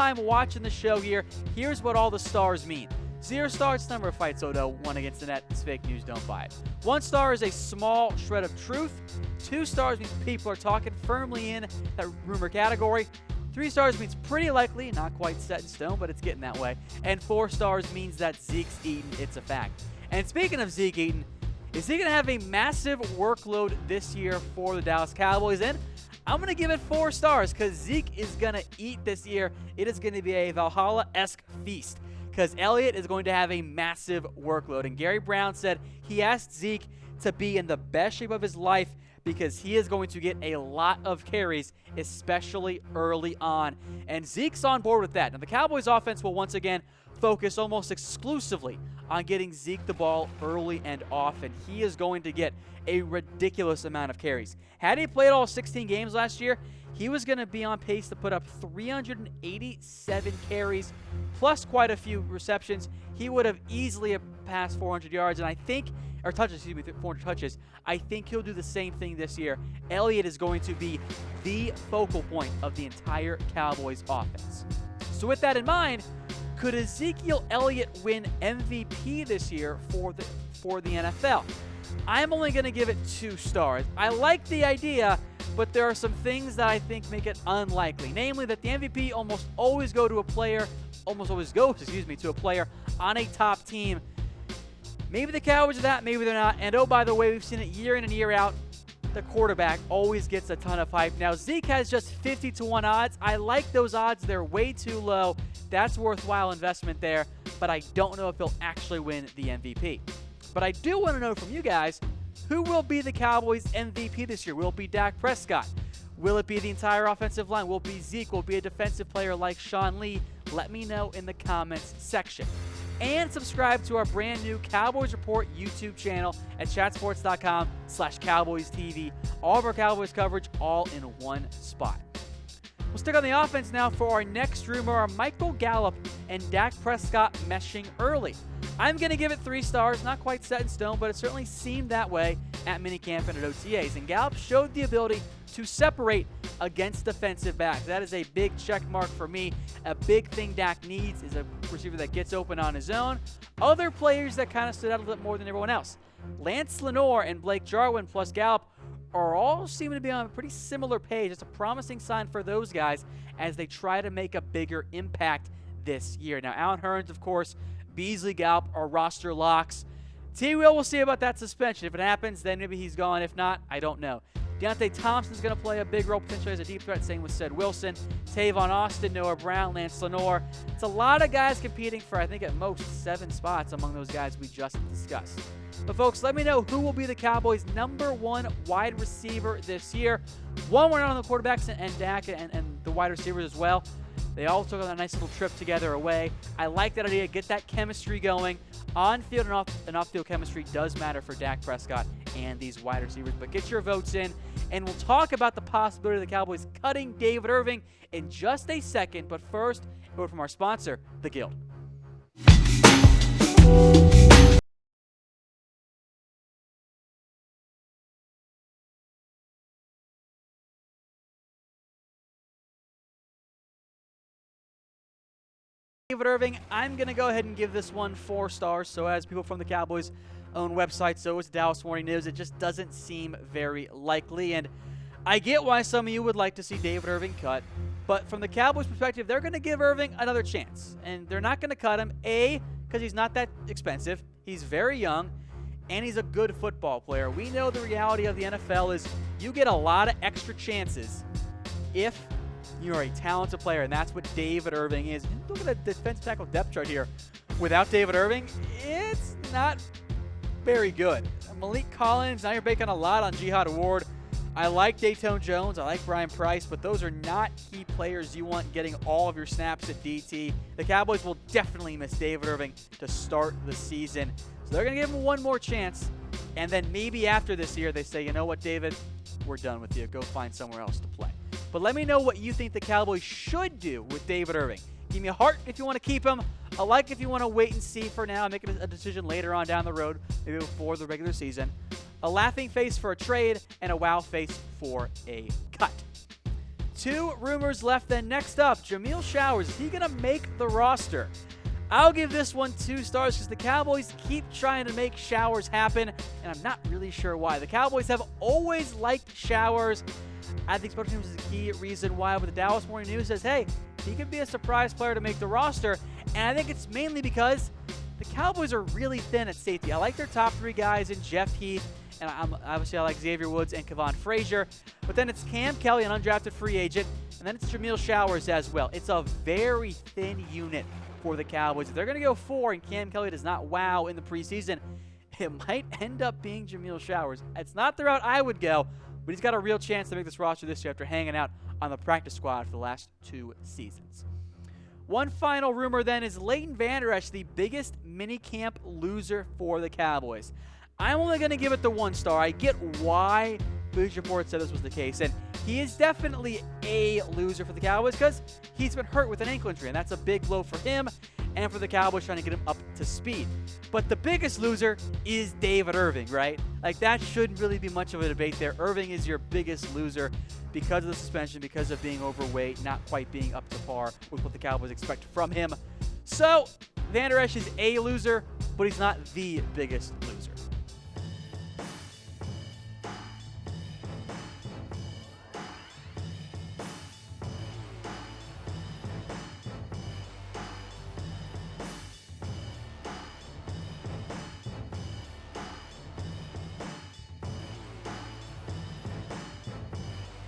time watching the show here, here's what all the stars mean. 0 stars, number of fights Odo won against the net. It's fake news, don't buy it. 1 star is a small shred of truth. 2 stars means people are talking firmly in that rumor category. 3 stars means pretty likely, not quite set in stone, but it's getting that way. And 4 stars means that Zeke's eaten, it's a fact. And speaking of Zeke eaten, is he going to have a massive workload this year for the Dallas Cowboys? And I'm going to give it 4 stars because Zeke is going to eat this year. It is going to be a Valhalla-esque feast because Elliott is going to have a massive workload. And Gary Brown said he asked Zeke to be in the best shape of his life because he is going to get a lot of carries, especially early on. And Zeke's on board with that. Now, the Cowboys offense will once again focus almost exclusively on getting Zeke the ball early and often. He is going to get a ridiculous amount of carries. Had he played all 16 games last year, he was going to be on pace to put up 387 carries, plus quite a few receptions. He would have easily passed 400 yards, and I think, or touches, excuse me, 400 touches. I think he'll do the same thing this year. Elliott is going to be the focal point of the entire Cowboys offense. So with that in mind, could Ezekiel Elliott win MVP this year for the NFL? I'm only going to give it 2 stars. I like the idea, but there are some things that I think make it unlikely. Namely, that the MVP almost always goes to a player on a top team. Maybe the Cowboys are that, maybe they're not. And oh, by the way, we've seen it year in and year out. The quarterback always gets a ton of hype. Now, Zeke has just 50-1 odds. I like those odds. They're way too low. That's worthwhile investment there, but I don't know if he'll actually win the MVP. But I do want to know from you guys, who will be the Cowboys MVP this year? Will it be Dak Prescott? Will it be the entire offensive line? Will it be Zeke? Will it be a defensive player like Sean Lee? Let me know in the comments section. And subscribe to our brand new Cowboys Report YouTube channel at chatsports.com/CowboysTV. All of our Cowboys coverage all in one spot. We'll stick on the offense now for our next rumor, are Michael Gallup and Dak Prescott meshing early. I'm going to give it 3 stars, not quite set in stone, but it certainly seemed that way at minicamp and at OTAs. And Gallup showed the ability to separate against defensive backs. That is a big check mark for me. A big thing Dak needs is a receiver that gets open on his own. Other players that kind of stood out a little bit more than everyone else. Lance Lenoir and Blake Jarwin plus Gallup are all seeming to be on a pretty similar page. It's a promising sign for those guys as they try to make a bigger impact this year. Now, Allen Hurns, of course, Beasley, Gallup are roster locks. T-Will, we'll see about that suspension. If it happens, then maybe he's gone. If not, I don't know. Deontay Thompson's going to play a big role potentially as a deep threat, same with Ced Wilson, Tavon Austin, Noah Brown, Lance Lenoir. It's a lot of guys competing for, I think, at most 7 spots among those guys we just discussed. But, folks, let me know who will be the Cowboys' #1 wide receiver this year. One went on the quarterbacks and Dak and the wide receivers as well. They all took a nice little trip together away. I like that idea. Get that chemistry going. On-field and off-field chemistry does matter for Dak Prescott and these wide receivers. But get your votes in, and we'll talk about the possibility of the Cowboys cutting David Irving in just a second. But first, a word from our sponsor, The Guild. David Irving, I'm going to go ahead and give this one 4 stars. So as people from the Cowboys' own website, so is Dallas Morning News, it just doesn't seem very likely. And I get why some of you would like to see David Irving cut. But from the Cowboys' perspective, they're going to give Irving another chance. And they're not going to cut him, A, because he's not that expensive. He's very young, and he's a good football player. We know the reality of the NFL is you get a lot of extra chances if you're a talented player, and that's what David Irving is. Look at that defensive tackle depth chart here. Without David Irving, it's not very good. Malik Collins, now you're banking a lot on Jihad Ward. I like Dayton Jones. I like Brian Price, but those are not key players you want getting all of your snaps at DT. The Cowboys will definitely miss David Irving to start the season. So they're going to give him one more chance, and then maybe after this year they say, you know what, David, we're done with you. Go find somewhere else to play. But let me know what you think the Cowboys should do with David Irving. Give me a heart if you want to keep him, a like if you want to wait and see for now, make a decision later on down the road, maybe before the regular season, a laughing face for a trade, and a wow face for a cut. 2 rumors left then. Next up, Jamil Showers. Is he going to make the roster? I'll give this one 2 stars because the Cowboys keep trying to make Showers happen, and I'm not really sure why. The Cowboys have always liked Showers. I think special teams is a key reason why, but the Dallas Morning News says, hey, he could be a surprise player to make the roster, and I think it's mainly because the Cowboys are really thin at safety. I like their top 3 guys in Jeff Heath, and obviously I like Xavier Woods and Kevon Frazier, but then it's Cam Kelly, an undrafted free agent, and then it's Jameill Showers as well. It's a very thin unit for the Cowboys. If they're going to go 4 and Cam Kelly does not wow in the preseason, it might end up being Jameill Showers. It's not the route I would go, but he's got a real chance to make this roster this year after hanging out on the practice squad for the last 2 seasons. One final rumor then is Leighton Vander Esch, the biggest minicamp loser for the Cowboys. I'm only going to give it the 1 star. I get why Cowboys Report said this was the case, and he is definitely a loser for the Cowboys because he's been hurt with an ankle injury, and that's a big blow for him and for the Cowboys trying to get him up to speed. But the biggest loser is David Irving, right? Like, that shouldn't really be much of a debate there. Irving is your biggest loser because of the suspension, because of being overweight, not quite being up to par with what the Cowboys expect from him. So, Vander Esch is a loser, but he's not the biggest loser.